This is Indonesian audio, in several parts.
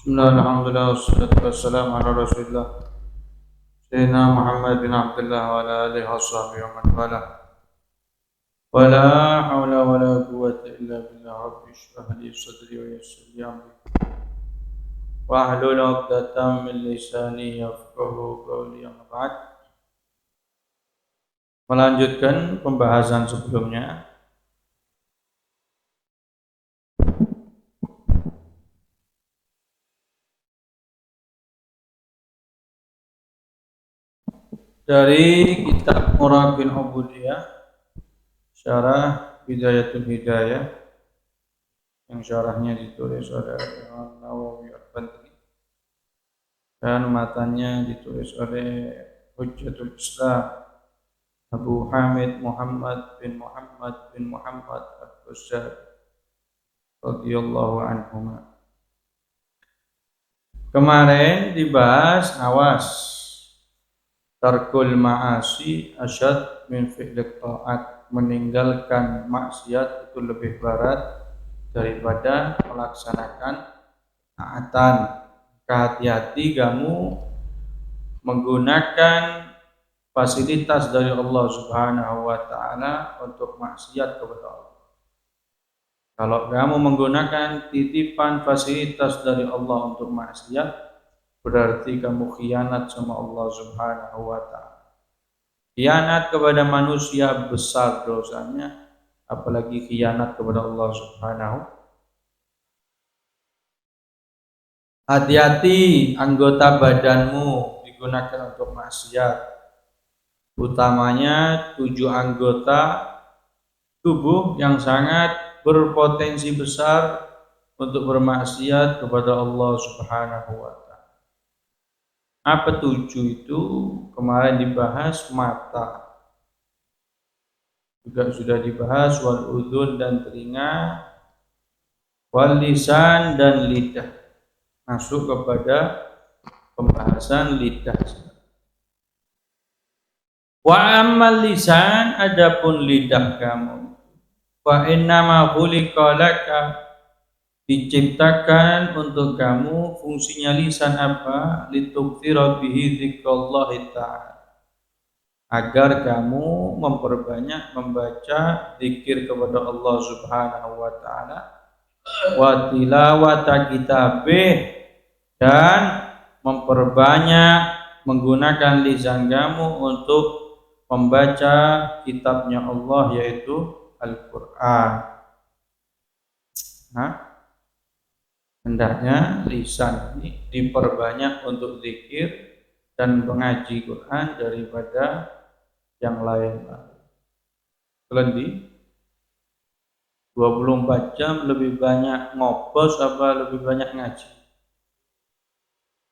Bismillah, alhamdulillah, wassalatu wassalamu ala rasulillah Sayyidina Muhammad bin Abdullah wa ala alihi wa sahbihi wa man wala Wa la hawla wa la quwwata illa billah rabbi shrah li sadri wa yassir li amri Wa ahlul 'uqdatam min lisani yafqahu qawli amma ba'd. Melanjutkan pembahasan sebelumnya, dari kitab Murabbil Ubudiyah Syarah Bidayatul Hidayah yang syarahnya ditulis oleh Imam Nawawi Al-Bantri dan matanya ditulis oleh Hujjatul Islam Abu Hamid Muhammad bin Muhammad Al-Bussari radhiyallahu anhuma. Kemarin dibahas awas tarkul ma'asi asyad min fi'lit ta'at, meninggalkan maksiat itu lebih berat daripada melaksanakan taatan. Hati-hati kamu menggunakan fasilitas dari Allah Subhanahu wa taala untuk maksiat kepada Allah. Kalau kamu menggunakan titipan fasilitas dari Allah untuk maksiat, berarti kamu khianat sama Allah Subhanahu wa taala. Khianat kepada manusia besar dosanya, apalagi khianat kepada Allah Subhanahu. Hati-hati anggota badanmu digunakan untuk maksiat. Utamanya 7 anggota tubuh yang sangat berpotensi besar untuk bermaksiat kepada Allah Subhanahu wa taala. Apa 7 itu? Kemarin dibahas mata. Juga sudah dibahas wal udhun dan telinga, wal lisan dan lidah. Masuk kepada pembahasan lidah. Wa ammal lisan, adapun lidah kamu, fa innama khuliqa laka, diciptakan untuk kamu. Fungsinya lisan apa? Litukthira bihi dzikrallahi ta'ala, agar kamu memperbanyak membaca zikir kepada Allah Subhanahu wa taala, wa tilawata kitabih, dan memperbanyak menggunakan lisan kamu untuk membaca kitabnya Allah, yaitu Al-Quran. Nah, hendaknya lisan ini diperbanyak untuk zikir dan mengaji Quran daripada yang lain. Kelendi 24 jam lebih banyak ngobos apa lebih banyak ngaji?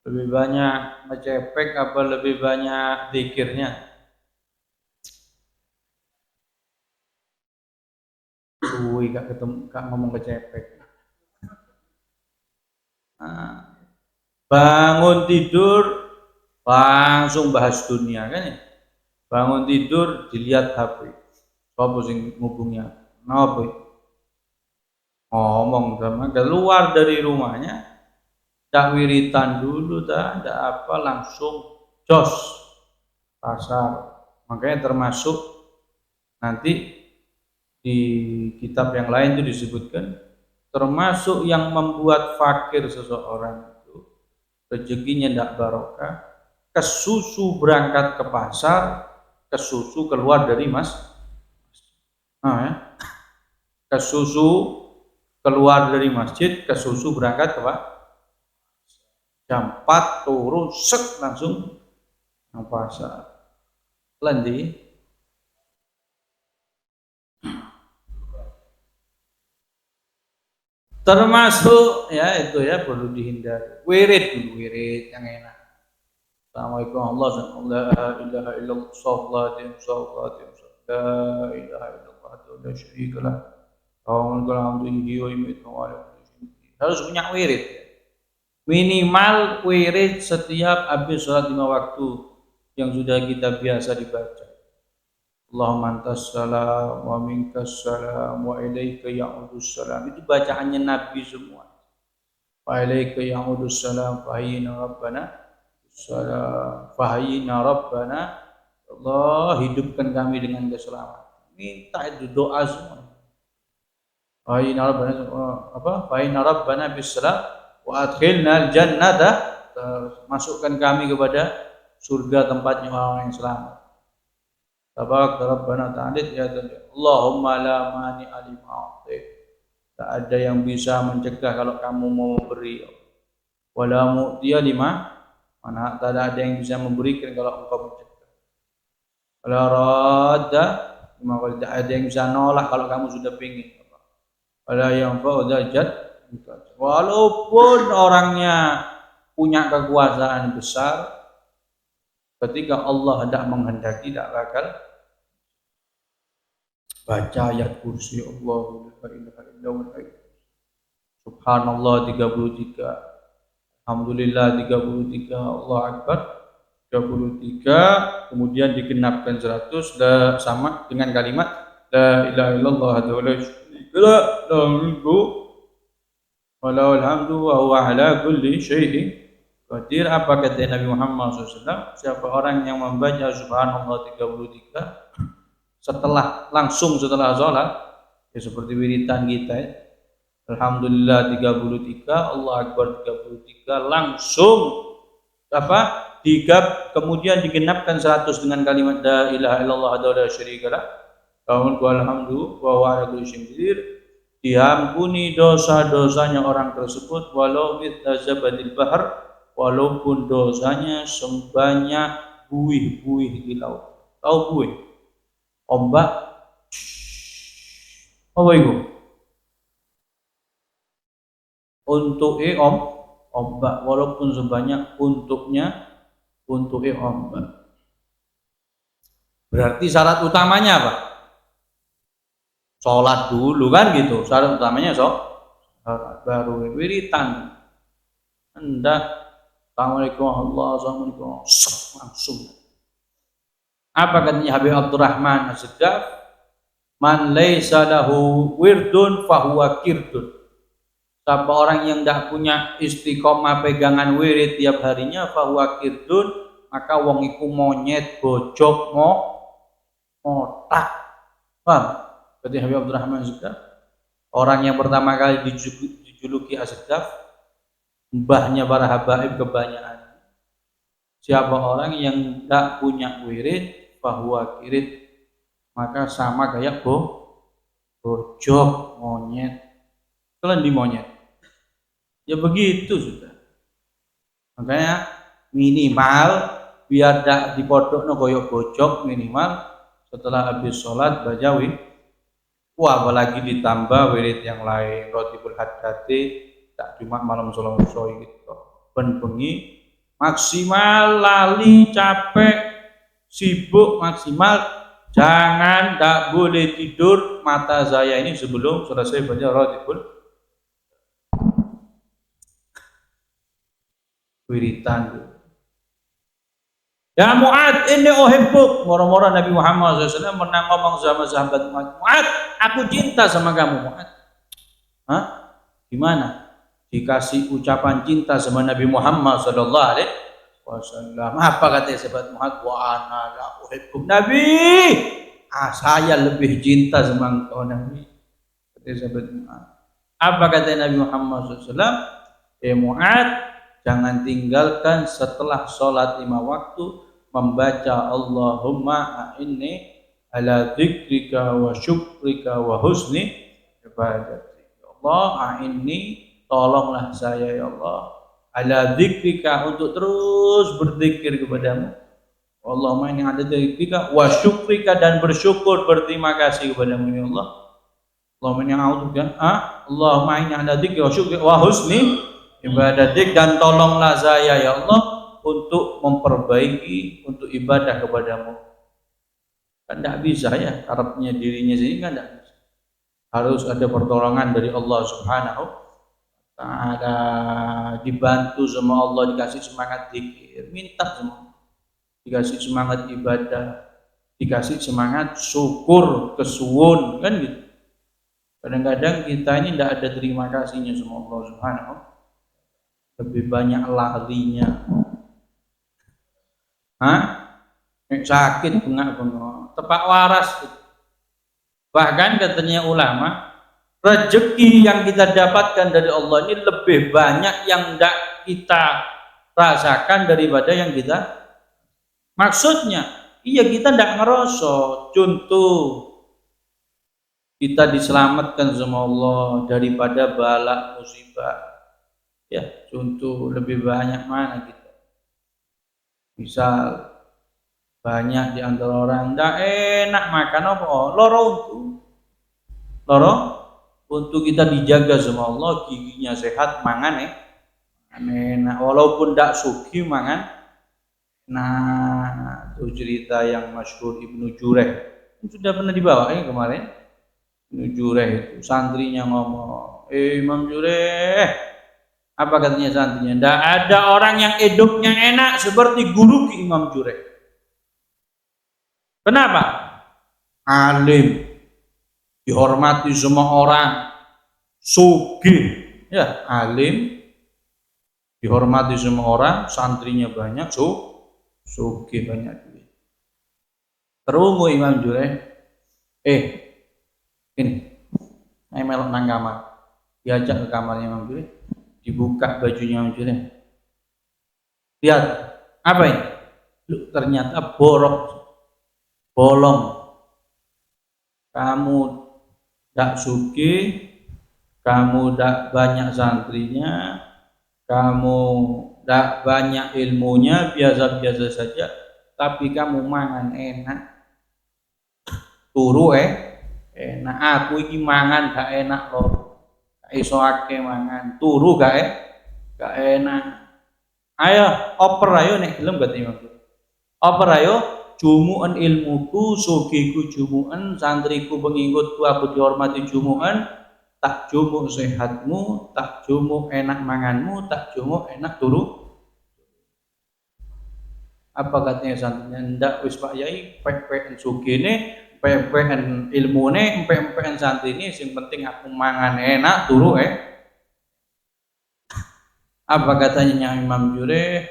Lebih banyak mecepek apa lebih banyak zikirnya? Suwi gak ketemu, gak ngomong kecepek. Nah, bangun tidur langsung bahas dunia kan ya? Bangun tidur dilihat HP. Apa sing ngubungnya? Ngapa? Ngomong sama keluar dari rumahnya, tak wiritan dulu, tak apa, langsung jos pasar. Makanya termasuk nanti di kitab yang lain itu disebutkan, termasuk yang membuat fakir seseorang itu rezekinya tidak barokah, kesusu berangkat ke pasar, kesusu keluar dari kesusu keluar dari masjid, kesusu berangkat ke jam 4 turun sek langsung ke pasar. Lendi termasuk ya itu ya perlu dihindari. Wirid dulu, wirid yang enak. Assalamualaikum warahmatullahi wabarakatuh. La ilaha illallah sallallahu la ilaha illallah la syarikalah. Harus punya wirid. Minimal wirid setiap habis sholat 5 waktu yang sudah kita biasa dibaca. Allahumma antas salam wa minkas salam wa ilaika ya'udus salam. Itu bacaannya Nabi semua. wa ilaika ya'udus salam fahayyina rabbana salam fahayyina rabbana Allah hidupkan kami dengan keselamatan. Minta itu doa semua. Fahayyina rabbana fahayyina rabbana bisalam wa adkhilna al-jannata, masukkan kami kepada surga tempatnya orang yang selamat. Tabarak rabbana ta'ala ya Allahumma la mani'a lima a'tait. Tak ada yang bisa mencegah kalau kamu mau memberi. Wala mu'tiya lima mana, tak ada yang bisa memberikan kalau engkau mencegah. Wala radda lima, tidak ada yang bisa nolak kalau kamu sudah pingin. Wala yanfa'u dzal jadd, walaupun orangnya punya kekuasaan besar, ketika Allah hendak menghendaki tidak bakal. Baca ayat kursi Allah la ilaha illallah, subhanallah 33, alhamdulillah 33, Allah akbar 33, kemudian digenapkan 100 sama dengan kalimat la ilaha illallah wa la syarika lahu wa lahul hamdu wa huwa ala kulli syai'in qadir. Apa kata Nabi Muhammad SAW? Siapa orang yang membaca subhanallah 33 langsung setelah sholat, ya seperti wiridan kita ya. Alhamdulillah 33, Allah Akbar 33, langsung kemudian digenapkan 100 dengan kalimat la ilaha illallah wa la syarika lah lahul hamdu wa huwa ala kulli syai'in qadir. Diampuni dosa-dosanya orang tersebut walau mithla zabadil bahr, walaupun dosanya sebanyak buih-buih di laut. Tahu buih? Ombak. Apa itu? Untuk ombak, walaupun sebanyak untuknya ombak. Berarti syarat utamanya apa? Sholat dulu kan gitu. Syarat utamanya sholat, baru wiritan. Hendak assalamualaikum assalamualaikum langsung. Apa katanya Habib Abdurrahman As-Saddaf? Man laisa lahu wirdun fahuwa kirdun. Siapa orang yang tidak punya istiqomah pegangan wirid tiap harinya, fahuwa kirdun, maka wong iku monyet bojok otak. Paham? Katanya Habib Abdurrahman As-Saddaf, orang yang pertama kali dijuluki As-Saddaf, mbahnya para habaib kebanyakan. Siapa orang yang tidak punya wirid, bahwa kirid, maka sama kayak bojok monyet. Kalian di monyet. Ya begitu sudah. Makanya minimal biar tidak dipodokno koyok bojok, minimal setelah habis sholat baca wirid. Wah, apalagi ditambah wirid yang lain, rotibul haddati, tak cuma malam sholat gitu. Ben bengi maksimal lali capek sibuk maksimal, jangan tak boleh tidur mata saya ini sebelum selesai baca rotibul wiritan. Ya Mu'ad, ini uhibbuk. Mora-mora Nabi Muhammad SAW pernah ngomong sama sahabat Mu'ad, aku cinta sama kamu Mu'ad. Hah? Gimana? Dikasih ucapan cinta sama Nabi Muhammad SAW. Apa kata sahabat Mu'ad? Wa ana la uhibbuk Nabi. Saya lebih cinta sama engkau Nabi. Kata sahabat Mu'ad. Apa kata Nabi Muhammad SAW? Mu'ad, jangan tinggalkan setelah sholat 5 waktu membaca Allahumma a'inni ala dzikrika wa syukrika wa husni ibadatik. Ya Allah, a'inni, tolonglah saya ya Allah, ala dzikrika, untuk terus berzikir kepadamu. Allahumma inni ala dzikrika wa syukrika, dan bersyukur berterima kasih kepadamu ya Allah. Allahumma inni a'udzubika Allahumma inni ala dzikrika wa syukrika wa husni ibadatik, dan tolonglah saya ya Allah untuk memperbaiki, untuk ibadah kepadamu. Kan tidak bisa ya, karepnya dirinya sendiri kan tidak bisa. Harus ada pertolongan dari Allah Subhanahu Ta'ala, dibantu sama Allah, dikasih semangat zikir, minta semua, dikasih semangat ibadah, dikasih semangat syukur, kesuwun, kan gitu. Kadang-kadang kita ini tidak ada terima kasihnya sama Allah Subhanahu. lebih banyak larinya. Hah? Sakit bengak-bengok, tepak waras. Bahkan katanya ulama, rezeki yang kita dapatkan dari Allah ini lebih banyak yang tidak kita rasakan daripada yang kita. Maksudnya, iya kita tidak ngerasa. Contoh, kita diselamatkan sama Allah daripada bala musibah. Ya, contoh lebih banyak mana kita. Misal banyak di antara orang tidak enak makan apa? Loro untuk kita dijaga sama Allah, giginya sehat, mangan enak. Walaupun tidak suki mangan. Nah, itu cerita yang masyhur Ibnu Jurayh. Sudah pernah dibawa kemarin. Ibnu Jurayh itu santrinya ngomong, Imam Jurayh, apa katanya santrinya? Tidak ada orang yang hidupnya enak seperti guru Imam Jurayh. Kenapa? Alim, dihormati semua orang, sugih, ya alim, dihormati semua orang, santrinya banyak, sugih banyak duit. Terungu Imam Jurayh, ini, saya melok nang kamar, diajak ke kamarnya Imam Jurayh, dibuka bajunya Imam Jurayh, lihat, apa ini? Ternyata bolong. Kamu tak sugih, kamu tak banyak santrinya, kamu tak banyak ilmunya, biasa-biasa saja, tapi kamu mangan enak, turu enak. Aku iki mangan gak enak loh, gak iso akeh mangan, turu gak enak. Ayo oper ayo nek gelem gak Imam. Oper ayo jumuan ilmuku, sugihku jumuan, santriku pengikutku aku dihormati jumuan, tak jumuk sehatmu, tak jumuk enak manganmu, tak jumuk enak turu. Apa katanya santrinya? Ndak wis Pak Yai, pek-peken sugihne, pek-peken ilmune, pek-peken santrine, sing penting aku mangan enak turu Apa katanya Imam Jurayh?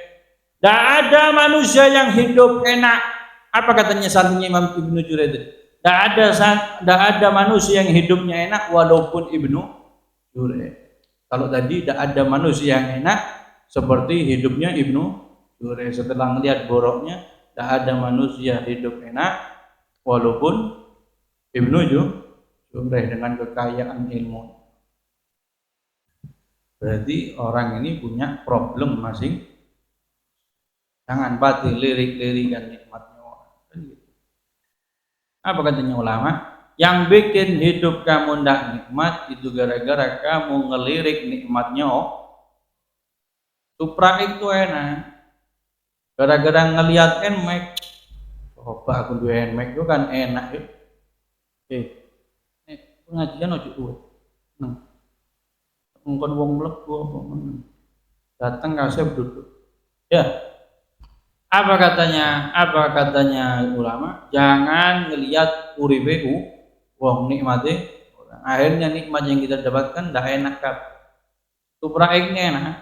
Ndak ada manusia yang hidup enak. Apa katanya santrinya Imam Ibnu Jurayh tadi? Tidak ada manusia yang hidupnya enak walaupun Ibnu Jurayh. Kalau tadi tidak ada manusia yang enak seperti hidupnya Ibnu Jurayh. Setelah melihat boroknya, tidak ada manusia hidup enak walaupun Ibnu Jurayh dengan kekayaan ilmu. Berarti orang ini punya problem masing. Jangan pati lirik-lirikan nikmatnya orang. Apa katanya ulama? Yang bikin hidup kamu tidak nikmat itu gara-gara kamu ngelirik nikmatnya. Supra itu enak. Gara-gara ngelihat enmek. Coba aku dua enmek itu kan enak ya. Pengajian ojo duwe. Mungkin wong mlebu apa men. Datang kasih duduk. Ya. Apa katanya ulama? Jangan ngelihat uripe wong nikmati. Akhirnya nikmat yang kita dapatkan tidak enak kap. Supraiknya enak.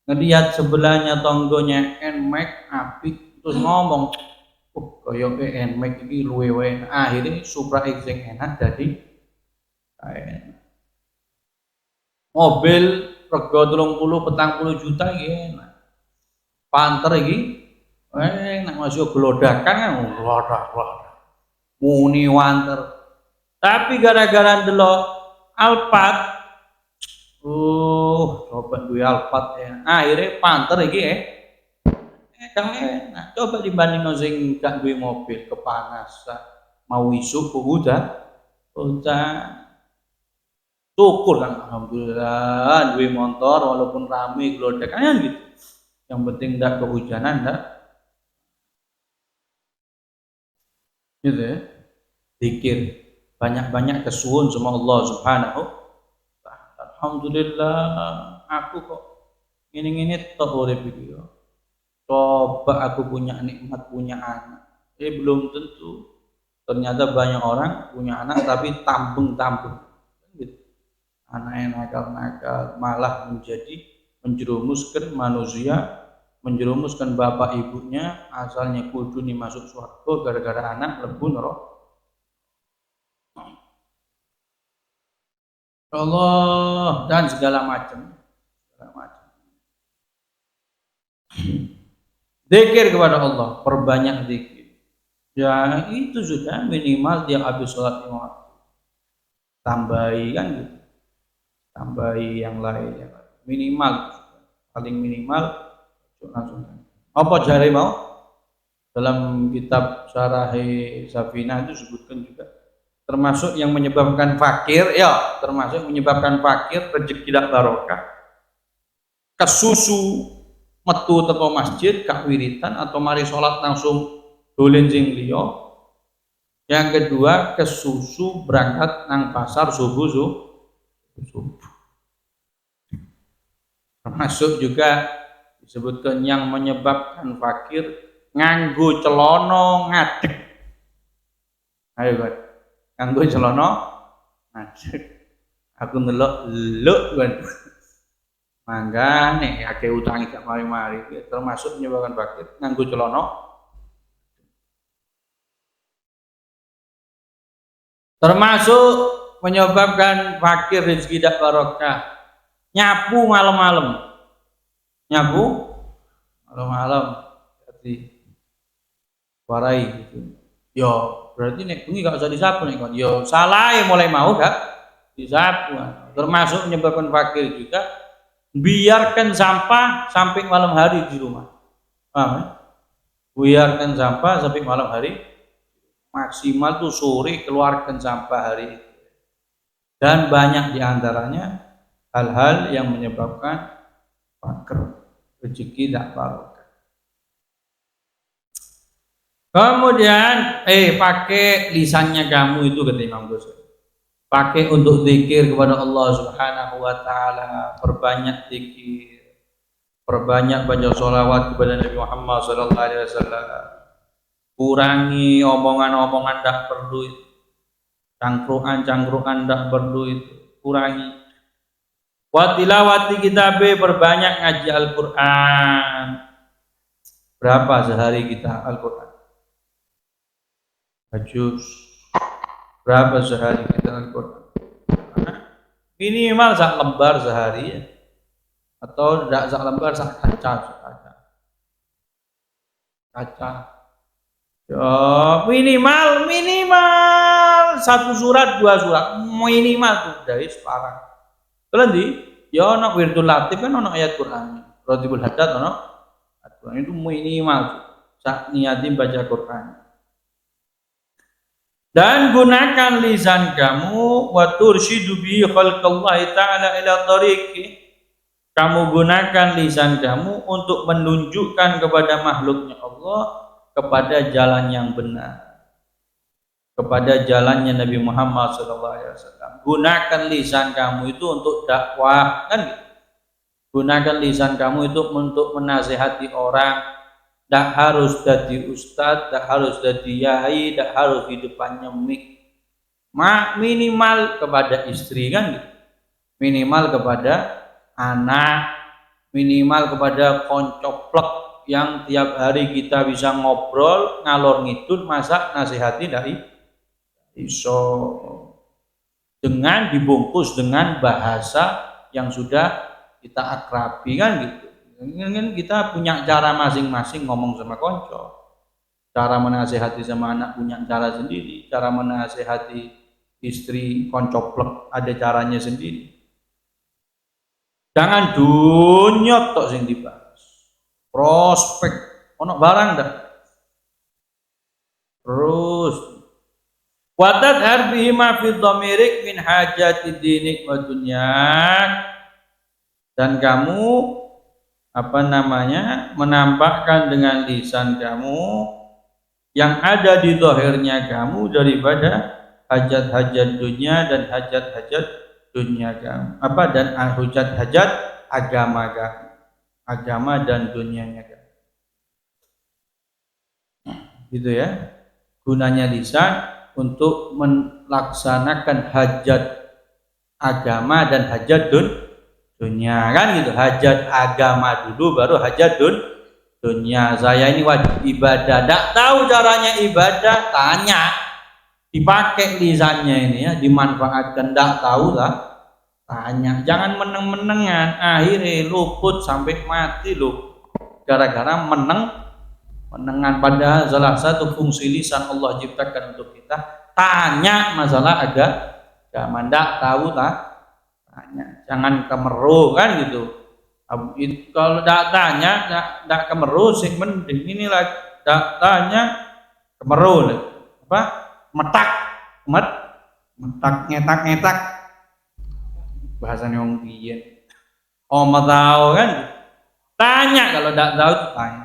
Ngelihat sebelahnya tonggonya enmek apik terus ngomong, koyo enmek iki luwe wae. Akhirnya supraik sing enak jadi enak. Mobil rega 30-40 juta iki enak. Panter iki nek masuk gelodakan kan glodak. Muni wanter. Tapi gara-gara ndelok Alphard, coba duwe Alphard ya. Akhirnya panter iki enak. Coba dibandingno sing gak duwe mobil kepanasan, mau isuk udah syukur kan alhamdulillah duwe motor walaupun rame gelodakan gitu. Yang penting ndak kehujanan ndak. Gitu ya. Zikir banyak-banyak kesuwun sama Allah Subhanahu wa taala. Alhamdulillah aku kok ngene-ngene tok urip iki yo. Coba aku punya nikmat punya anak. Belum tentu. Ternyata banyak orang punya anak tapi tambeng-tambeng. Gitu. Anaknya nakal-nakal malah menjadi menjerumuskan manusia, menjerumuskan bapak ibunya, asalnya kudu ni masuk surga gara-gara anak lebu neraka. Allah dan segala macam. Zikir kepada Allah, perbanyak zikir. Ya itu sudah minimal dia habis sholat 5 waktu. Tambahi kan gitu. Tambahi yang lain. Minimal, paling minimal langsung. Apa jari mau? Dalam kitab Syarah Safinah itu sebutkan juga termasuk yang menyebabkan fakir, ya termasuk menyebabkan fakir rezeki tidak barokah. Kesusu metu teko masjid kak wiritan atau mari sholat langsung dolen sing liya. Yang kedua kesusu berangkat nang pasar subuh. Termasuk juga disebutkan yang menyebabkan fakir nganggo celono ngadeg. Ayo kan, nganggo celono ngadeg. Aku ndelok kan. Manggane akeh utang gak mari-mari termasuk menyebabkan fakir nganggo celono. Termasuk menyebabkan fakir rezeki tidak barokah. Nyapu malam-malam. Nyapu malam-malam. Jadi warai gitu. Yo, berarti nek bengi gak usah disapu nek kon. Yo, salah mulai mau gak disapu. Termasuk menyebabkan fakir juga biarkan sampah sampai malam hari di rumah. Paham ya? Biarkan sampah sampai malam hari. Maksimal tuh sore keluarkan sampah hari itu. Dan banyak diantaranya hal-hal yang menyebabkan fakir, rezeki tidak barokah. Kemudian pakai lisannya kamu itu kata Imam Ghazali. Pakai untuk zikir kepada Allah Subhanahu wa taala, perbanyak zikir. Perbanyak baca sholawat kepada Nabi Muhammad sallallahu alaihi wasallam. Kurangi omongan-omongan tak perlu itu. Cangkruan tak perlu itu. Kurangi. Wa tilawati kitabe, perbanyak ngaji Al-Qur'an. Berapa sehari kita Al-Qur'an? Juz. Berapa sehari kita Al-Qur'an? Minimal sak lembar sehari ya. Atau tidak sak lembar sak kaca. Ya, minimal satu surat, 2 surat minimal tuh dari separang. Kalau di ya ono wirdul latif kan ono ayat Quran. Rotibul hadat ono ayat Quran itu minimal sak niatin baca Quran. Dan gunakan lisan kamu wa turshidu bi khalqallahi ta'ala ila tariqi. Kamu gunakan lisan kamu untuk menunjukkan kepada makhluknya Allah kepada jalan yang benar, kepada jalannya Nabi Muhammad SAW. Gunakan lisan kamu itu untuk dakwah, kan? Gunakan lisan kamu itu untuk menasihati orang. Tak harus jadi ustadz, tak harus jadi yai, tak harus di depannya mik. Minimal kepada istri, kan? Minimal kepada anak, minimal kepada koncoplek yang tiap hari kita bisa ngobrol ngalor ngidul, masa nasihati dari iso dengan dibungkus dengan bahasa yang sudah kita akrabi, kan gitu. Kita punya cara masing-masing ngomong sama konco. Cara menasihati sama anak punya cara sendiri, cara menasihati istri koncoplek ada caranya sendiri. Jangan dunyot tok sing dibahas. Prospek ono barang dah. Terus watat harbihi ma fi dhamirik min hajati dinik wa dunyak. Dan kamu menampakkan dengan lisan kamu yang ada di zahirnya kamu daripada hajat-hajat dunia dan hajat-hajat dunia kamu. Dan hajat-hajat agama kamu. Agama dan dunianya kan. Gitu ya. Gunanya lisan untuk melaksanakan hajat agama dan hajat dunia kan gitu. Hajat agama dulu baru hajat dunia. Saya ini wajib ibadah, tidak tahu caranya ibadah, tanya, dipakai lisannya ini ya, dimanfaatkan, tidak tahu lah, tanya. Jangan meneng-menengan, akhirnya luput sampai mati loh, gara-gara menengan. Padahal salah satu fungsi lisan Allah ciptakan untuk kita tanya masalah agama, tidak tahu lah, tanya. Jangan kemeru kan gitu. Kalau tidak tanya, tidak kemeru sih mending. Ini lagi tidak tanya kemeru, apa metak, metak ngetak bahasanya orang biyen. Oh mau tahu kan? Tanya, kalau tidak tahu tanya.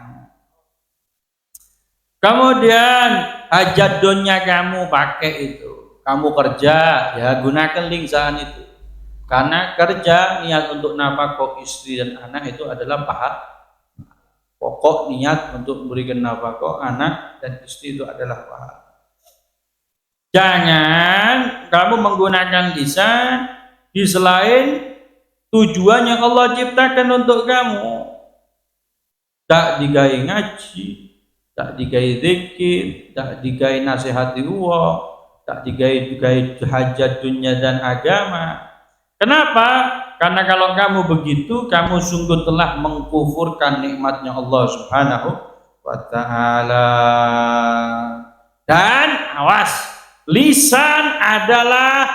Kemudian hajat dunia kamu pakai itu, kamu kerja ya gunakan lisan itu. Karena kerja niat untuk nafkah istri dan anak itu adalah pokok niat untuk memberikan nafkah anak dan istri itu adalah pahala. Jangan kamu menggunakan lisan di selain tujuan yang Allah ciptakan untuk kamu. Tak digai ngaji, tak digai zikir, tak digai nasihati Allah, tak digai hajat dunia dan agama. Kenapa? Karena kalau kamu begitu, kamu sungguh telah mengkufurkan nikmatnya Allah Subhanahu wa ta'ala. Dan awas, lisan adalah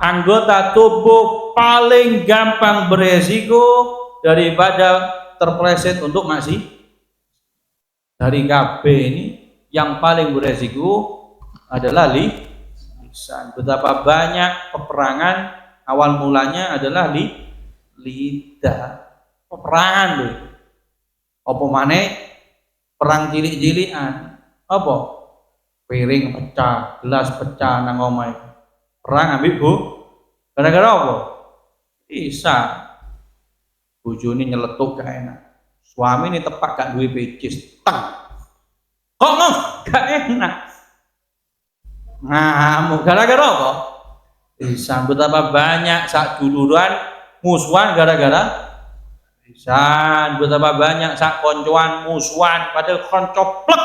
anggota tubuh paling gampang beresiko daripada terpleset untuk maksiat. Dari KB ini yang paling beresiko adalah lisan. Betapa banyak peperangan awal mulanya adalah lidah. Peperangan loh. Apa maneh perang cilik-cilikan. Apa? Piring pecah, gelas pecah nang omahe. Perang ambek Bu. Gara-gara apa? Lisan. Bojone nyeletuk gak enak. Suami ini tepak gak duwe pecis. Teng. Kok gak enak. Ngamuk gara-gara apa? Lisan. Betapa banyak sak duluran musuhan gara-gara lisan. Betapa banyak sak koncoan musuhan padahal koncoplek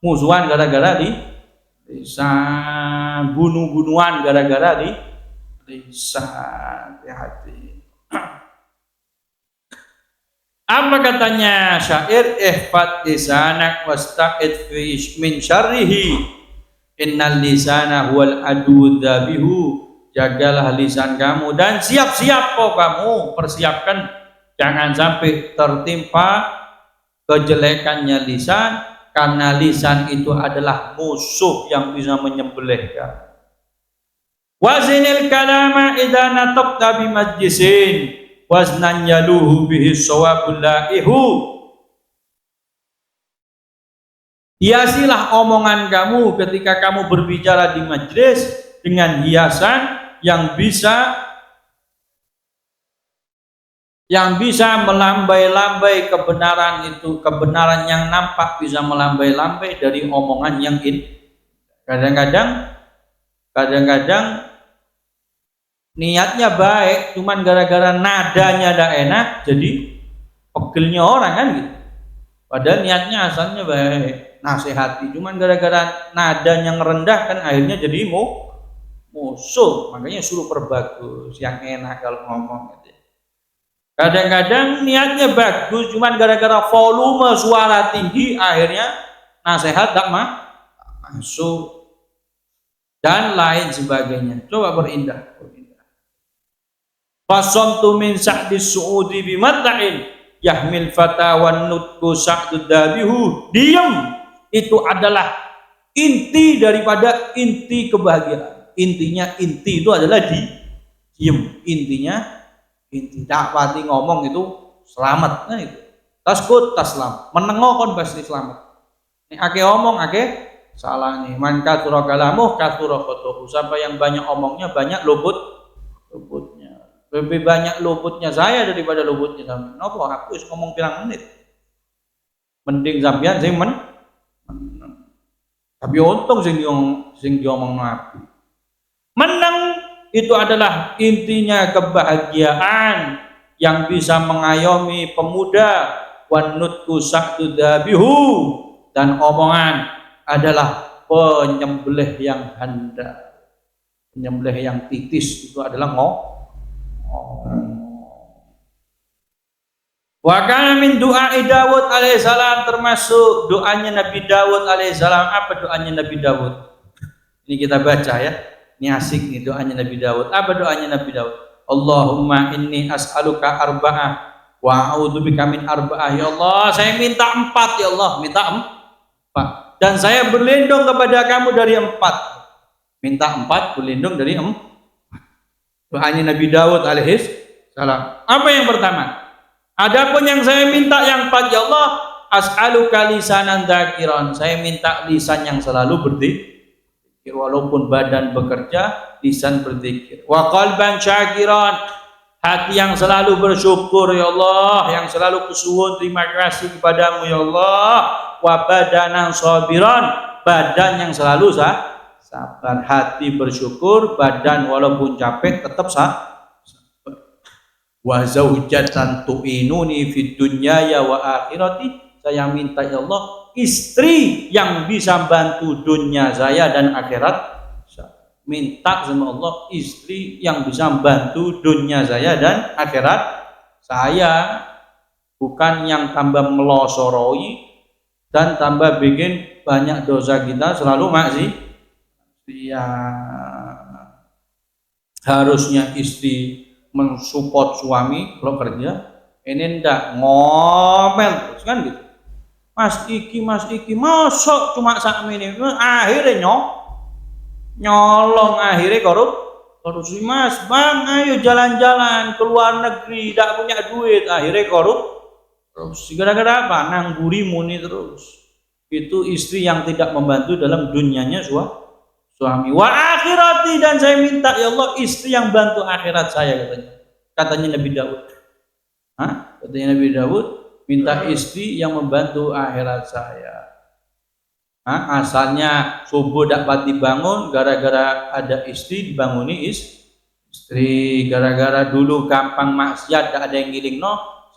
musuhan gara-gara lisan. Bunuh-bunuhan gara-gara lisan. Hati-hati. Apa katanya syair, ihfad lisanak wasta'id fi min syarrihi innal lisana huwal adu dzabihu. Jagalah lisan kamu dan siap-siap kok kamu, persiapkan jangan sampai tertimpa kejelekannya lisan, karena lisan itu adalah musuh yang bisa menyembelihkan. Wazinil kalama idza nataqta bi majlisin waznan yaluhu bihi shawabul laihu. Hiasilah omongan kamu ketika kamu berbicara di majelis dengan hiasan yang bisa melambai-lambai kebenaran itu, kebenaran yang nampak bisa melambai-lambai dari omongan yang kadang-kadang niatnya baik, cuman gara-gara nadanya tidak enak jadi pegelnya orang kan gitu. Padahal niatnya asalnya baik, nasihati, cuman gara-gara nadanya rendah kan akhirnya jadi musuh. Makanya suruh perbagus yang enak kalau ngomong gitu. Kadang-kadang niatnya bagus, cuman gara-gara volume suara tinggi akhirnya nasihat tak masuk dan lain sebagainya. Coba berindah. Fasomtu min sa'dis su'udi bimatta'in yahmil fata wan nutku sa'dud dabihu. Diam itu adalah inti daripada inti kebahagiaan. Intinya inti itu adalah diem. Intinya inti. Tak pati ngomong itu selamat kan itu. Taskut taslam. Menengok kon pasti selamat. Nek ake omong ake salah nih. Man katsura kalamuh katsura khotohu. Siapa yang banyak omongnya banyak luputnya. Lebih banyak luputnya saya daripada luputnya sampean. Napa aku wis ngomong pirang menit. Mending sampean sing tapi untung sing diomong Nabi. Menang itu adalah intinya kebahagiaan yang bisa mengayomi pemuda. Wan nutku sa'dudabihu, dan omongan adalah penyembelih yang handal, penyembelih yang titis itu adalah Wa kana min du'a Daud alaihissalam, termasuk doanya Nabi Daud alaihissalam. Apa doanya Nabi Daud? Ini kita baca ya. Ini asik nih doanya Nabi Daud. Apa doanya Nabi Daud? Allahumma inni as'aluka arba'ah wa a'udzubika min arba'ah. Ya Allah, saya minta 4 ya Allah, minta 4. Dan saya berlindung kepada kamu dari 4. Minta 4, berlindung dari 4. Doanya Nabi Daud alaihissalam. Apa yang pertama? Adapun yang saya minta yang 4, ya Allah, as'aluka lisanan dzakiran. Saya minta lisan yang selalu berzikir, walaupun badan bekerja, lisan berzikir. Wa qalban syakiran, hati yang selalu bersyukur ya Allah, yang selalu kusuhun terima kasih kepadamu ya Allah. Wa badanan sabiran, badan yang selalu sabar, hati bersyukur, badan walaupun capek tetap sabar. Wa zaujatan tu'inuni fid dunyaya wa akhirati, saya minta ya Allah istri yang bisa bantu dunia saya dan akhirat. Minta sama Allah istri yang bisa bantu dunia saya dan akhirat saya, bukan yang tambah melosoroi dan tambah bikin banyak dosa kita selalu maksiat. Ya, harusnya istri mensupport suami kalau kerja, ini ndak ngomel terus kan gitu. Mas iki masuk cuma sak ini, akhirnya nyolong, akhirnya korupsi. Mas bang ayo jalan-jalan ke luar negeri, tidak punya duit, akhirnya korupsi. Gara-gara apa? Nangguri muni terus. Itu istri yang tidak membantu dalam dunianya suami. Wa akhirati, dan saya minta ya Allah istri yang bantu akhirat saya, katanya Nabi Daud. Katanya Nabi Daud minta istri yang membantu akhirat saya. Asalnya subuh dapat dibangun gara-gara ada istri, dibanguni istri. Gara-gara dulu gampang maksiat tak ada yang ngiling,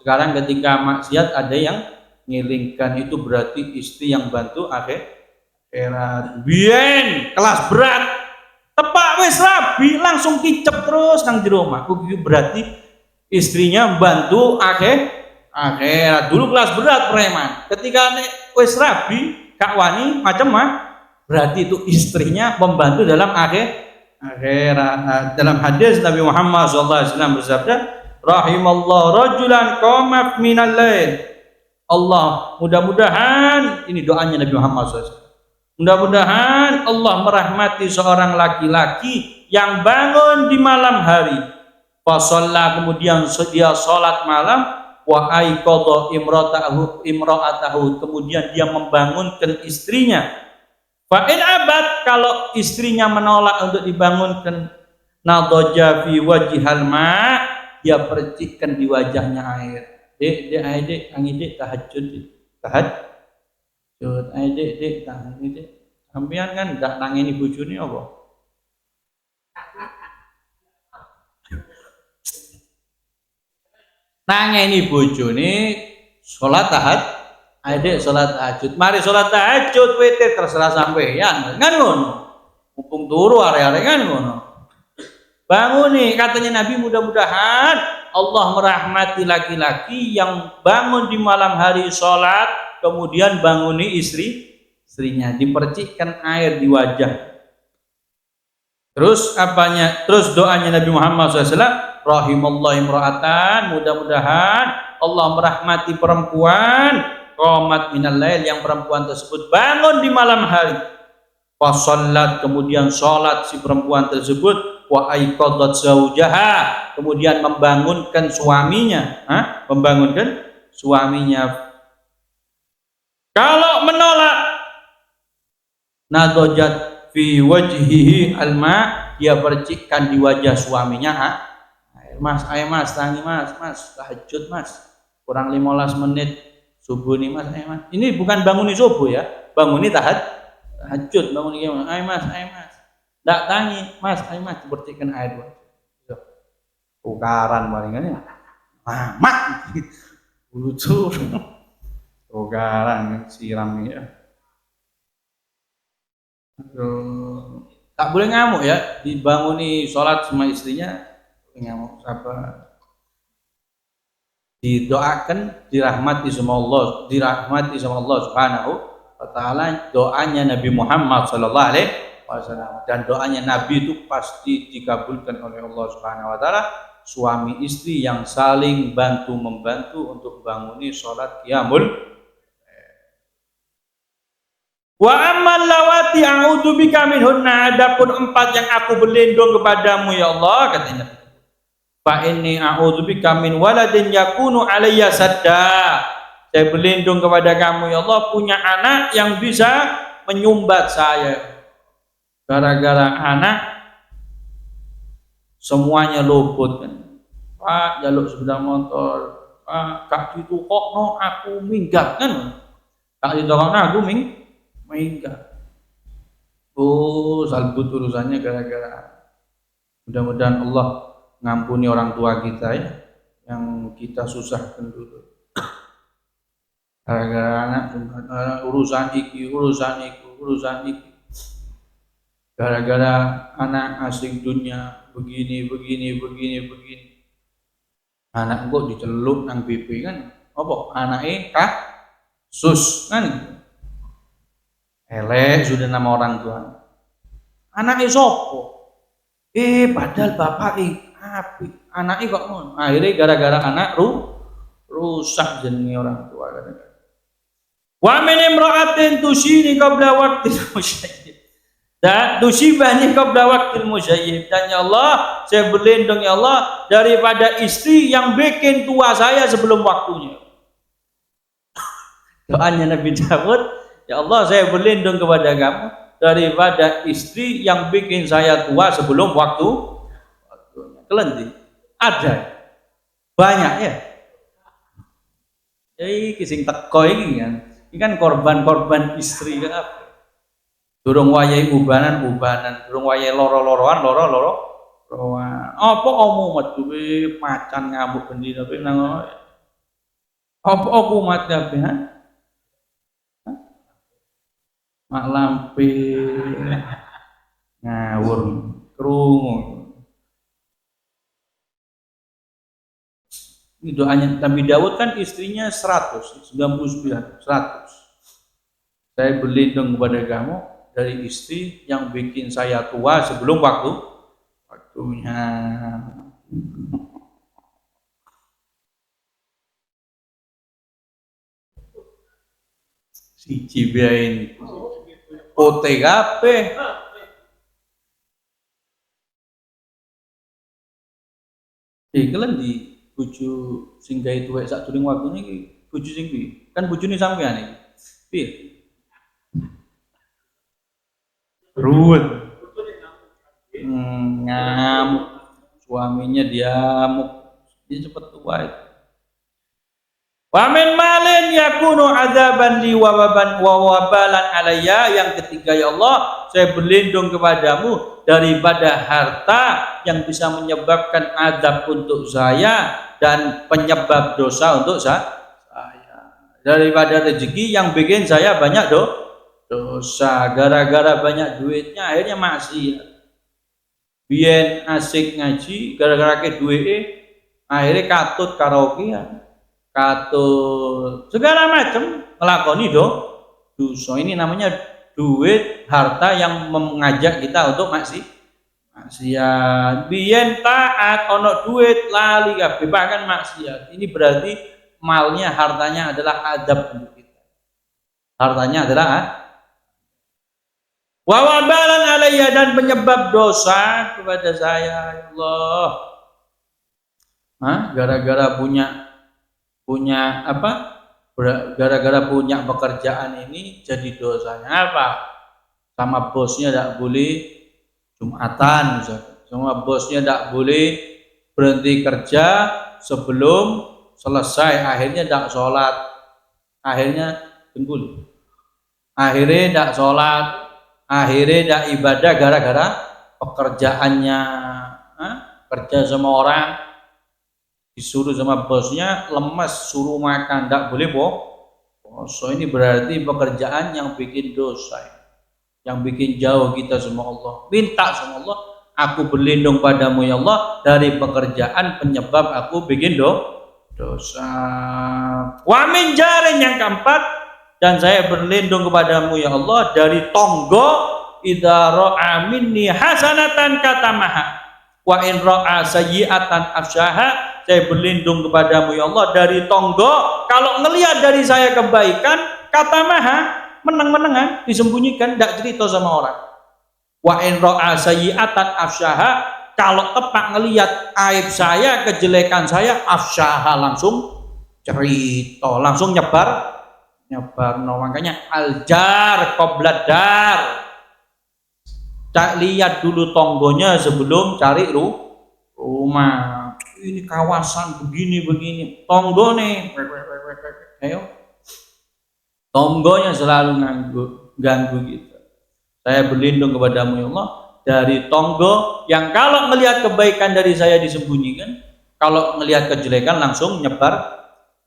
sekarang ketika maksiat ada yang ngilingkan. Itu berarti istri yang bantu akhirat. Bien kelas berat tepak wis rabi langsung kicep terus nang di rumah. Berarti istrinya bantu akhirat. Dulu kelas berat preman, ketika wis rabi kak wani macam berarti itu istrinya membantu dalam akhirat. Dalam hadis Nabi Muhammad SAW bersabda, rahimallahu rajulan qama minal lail. Allah, mudah-mudahan, ini doanya Nabi Muhammad SAW, mudah-mudahan Allah merahmati seorang laki-laki yang bangun di malam hari. Fasalla, kemudian dia sholat malam. Wa aiqadha imra'atahu, kemudian dia membangunkan istrinya. Fa in abad, kalau istrinya menolak untuk dibangunkan, nadaja fi wajhil ma, dia percikkan di wajahnya air. Dek, angin tahajud. Dek, sampean kan ndak nangeni bojone apa? Nangeni bojone salat tahajud. Mari salat tahajud witir terserah sampean. Kan ngono. Mumpung turu are-are kan ngono. Banguni, katanya Nabi, mudah-mudahan Allah merahmati laki-laki yang bangun di malam hari salat, kemudian banguni istrinya, dipercikkan air di wajah. Terus apanya? Terus doanya Nabi Muhammad SAW, rahimallahu imra'atan, mudah-mudahan Allah merahmati perempuan qamat minal lail, yang perempuan tersebut bangun di malam hari. Fasallat, kemudian salat si perempuan tersebut. Wa aiqadat zaujaha, kemudian membangunkan suaminya. Membangunkan suaminya. Kalau menolak, nadojat fi wajhihi alma, dia percikkan di wajah suaminya air mas, tangi mas, tahajud mas, kurang 15 menit subuh nih mas, mas. Ini bukan banguni subuh ya, banguni tahajud, banguni air mas. Ndak tangi, Mas, ayo Mas dipercikan air dua. Tukaran palingan ya. Mama. Lucu. Tukaran siram ya. Tak boleh ngamuk ya, dibanguni sholat sama istrinya ngamuk sabar. Didoakan dirahmati sama Allah, Subhanahu wa taala. Doanya Nabi Muhammad sallallahu alaihi wasallam dan doanya Nabi itu pasti dikabulkan oleh Allah Subhanahu wa taala. Suami istri yang saling bantu membantu untuk banguni sholat qiyamul. Wa ammal lawati a'udzubika minhunna, adapun 4 yang aku berlindung kepadamu ya Allah, katanya. Fa inni a'udzubika min waladin yakunu alayya sadda. Saya berlindung kepada kamu ya Allah punya anak yang bisa menyumbat saya. Gara-gara anak semuanya luput kan. Pak jaluk sepeda motor, Pak kak ditukokno aku minggat kan. Kak ditukokno aku minggat. Oh, salbut urusannya gara-gara. Mudah-mudahan Allah ngampuni orang tua kita ya, yang kita susahkan dulu. Gara-gara anak urusan iki. Gara-gara anak asing dunia begini. Anak kok dicelup nang BP kan? Apa? Anake kasus kan? Elek sudah nama orang tua. Anaknya sopo? Padahal bapak api. Anaknya kok ngono. Akhirnya gara-gara anak rusak jenenge orang tua kadang-kadang. Wa min imra'atin tushini qabla waqtil musyayyib. Dan tusibani qabla waqtil musyayyib. Dan ya Allah, saya berlindung ya Allah daripada istri yang bikin tua saya sebelum waktunya. Doanya Nabi Daud, ya Allah saya berlindung kepada kamu daripada istri yang bikin saya tua sebelum waktunya. Kelenti ada banyak ya. Jadi kising teko ini kan. Ini kan korban istri kan apa? Durung wayahe ubanan, durung wayahe loro-loroan. Apa kamu metu macan ngamuk bendina pe nang. Apa kumat kabeh ha? Mak lampir ngawur krungu. Ini doanya Nabi Daud kan istrinya 99, 100. Saya berlindung kepada kamu dari istri yang bikin saya tua sebelum waktunya. Si cibiain OTKP. Kalian di bojo sing gawe tuwek sak durung waktune iki bojo sing piye? Kan bojone sampean iki. Piye? Ruwet. Ngamuk. Suaminya diamuk. Dia cepet tua itu. Wa min malin yakunu adzaban li wa wabalan alayya. Yang ketiga ya Allah, saya berlindung kepadamu daripada harta yang bisa menyebabkan azab untuk saya dan penyebab dosa untuk saya. Daripada rezeki yang bikin saya banyak dosa, gara-gara banyak duitnya akhirnya maksiat. Biyen asik ngaji gara-gara ke duit akhirnya katut karaokean. Katut segala macam ngelakoni dosa. Ini namanya duit harta yang mengajak kita untuk maksiat. Biyen taat ono duit lali kabeh bahkan maksiat. Ini berarti malnya hartanya adalah adab untuk kita. Hartanya adalah wa wabalan alayya dan penyebab dosa kepada saya ya Allah. Gara-gara punya apa? Gara-gara punya pekerjaan ini jadi dosanya apa? Sama bosnya tidak boleh Jumatan misalnya. Sama bosnya tidak boleh berhenti kerja sebelum selesai. Akhirnya tidak sholat. Akhirnya akhirnya tidak sholat. Akhirnya tidak ibadah gara-gara pekerjaannya kerja sama orang, disuruh sama bosnya lemes, suruh makan, tidak boleh poso. Ini berarti pekerjaan yang bikin dosa, yang bikin jauh kita sama Allah. Minta sama Allah, aku berlindung padamu ya Allah dari pekerjaan penyebab aku bikin dosa. Wa min jarin, yang keempat, dan saya berlindung kepadamu ya Allah dari tonggo idza ra'a minni hasanatan katamaha wa in ra'a sayyi'atan afsyaha. Saya berlindung kepadamu ya Allah dari tonggo, kalau ngelihat dari saya kebaikan katamaha, meneng-menengan, disembunyikan, tidak cerita sama orang. Wa in ra'a sayyi'atan afsyaha, kalau tepat ngelihat aib saya, kejelekan saya, afsyaha, langsung cerita, langsung nyebar. No, makanya aljar qobladar, lihat dulu tonggonya sebelum cari rumah. Ini kawasan begini, tonggo nih, ayo, tonggonya selalu ganggu gitu. Saya berlindung kepadamu ya Allah dari tonggo yang kalau melihat kebaikan dari saya disembunyikan, kalau melihat kejelekan langsung nyebar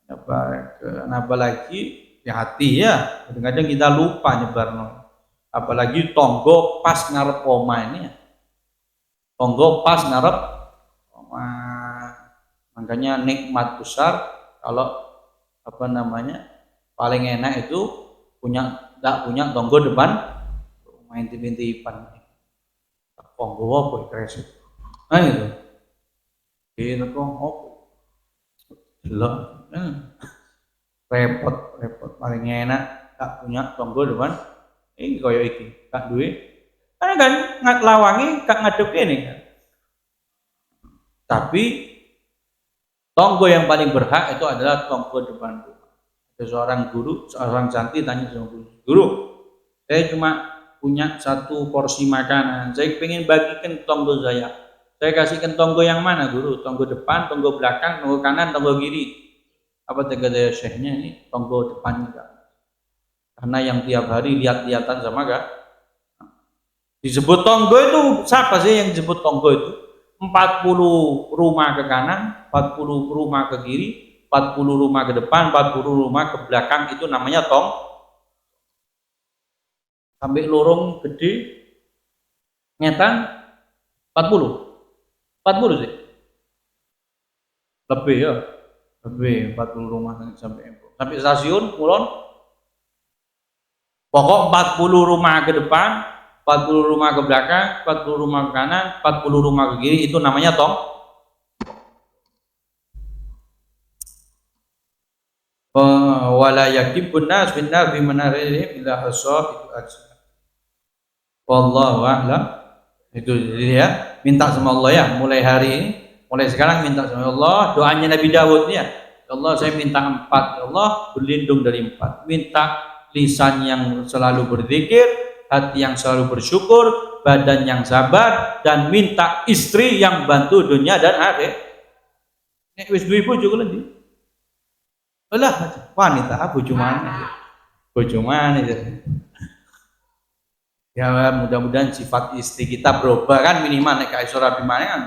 ke. Apalagi ya hati ya, kadang-kadang kita lupa nyebar. Apalagi tonggo pas ngarep oma ini ya. Tonggo pas ngarep oma, makanya nikmat besar kalau paling enak itu tidak punya tonggo depan, main intip-intipan. Tonggo apa itu? Nah itu. Ini kok apa? Jelek. Repot paling enak tak punya tonggo depan. Ini koyo iki, kak duwe. Karena kan lawangi kak ngadep ini kan. Tapi tonggo yang paling berhak itu adalah tonggo depan rumah. Ada seorang santri tanya sama guru, saya cuma punya satu porsi makanan, saya pengen bagikan tonggo saya kasihkan tonggo yang mana guru? Tonggo depan, tonggo belakang, tonggo kanan, tonggo kiri? Apa kata syekhnya, ini tonggo depan juga, karena yang tiap hari lihat-lihatan sama kak. Disebut tonggo itu siapa sih yang disebut tonggo itu? 40 rumah ke kanan, 40 rumah ke kiri, 40 rumah ke depan, 40 rumah ke belakang, itu namanya sampai lorong gede ngetan 40 sih, lebih ya, lebih 40 rumah sampai stasiun Kulon. Pokok 40 rumah ke depan, 40 rumah ke belakang, 40 rumah ke kanan, 40 rumah ke kiri, itu namanya wala yakibun nas bin nar bi manarihim ila hasab, itu aja. Wallahu a'lam. Itu ya, minta sama Allah ya, mulai hari ini, mulai sekarang minta sama Allah. Doanya Nabi Dawud ya, ya Allah saya minta 4, ya Allah berlindung dari 4. Minta lisan yang selalu berzikir, hati yang selalu bersyukur, badan yang sabar, dan minta istri yang bantu dunia dan akhirat. Nek wis duwe bojo kok ndi? Lah wanita bojo mana itu. Ya mudah-mudahan sifat istri kita berubah kan, minimal nek iso rabi maneh kan.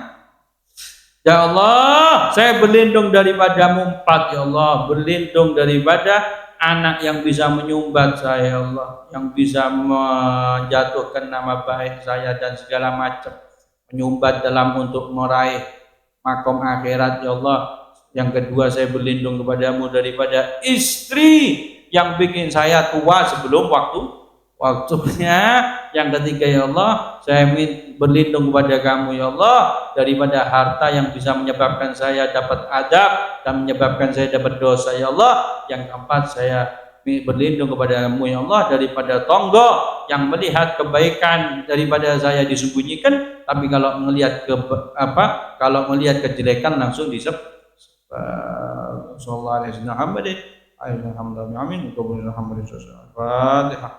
Ya Allah, saya berlindung daripadamu 4 ya Allah, berlindung daripada anak yang bisa menyumbat saya ya Allah, yang bisa menjatuhkan nama baik saya dan segala macam, menyumbat dalam untuk meraih makom akhirat ya Allah. Yang kedua, saya berlindung kepadamu daripada istri yang bikin saya tua sebelum waktunya. Yang ketiga ya Allah, saya berlindung kepada kamu ya Allah daripada harta yang bisa menyebabkan saya dapat adab dan menyebabkan saya dapat dosa ya Allah. Yang keempat, saya berlindung kepadamu ya Allah daripada tonggo yang melihat kebaikan daripada saya disembunyikan, tapi kalau melihat kejelekan langsung sallallahu alaihi wasallam. Alhamdulillah, amin. Fatihah.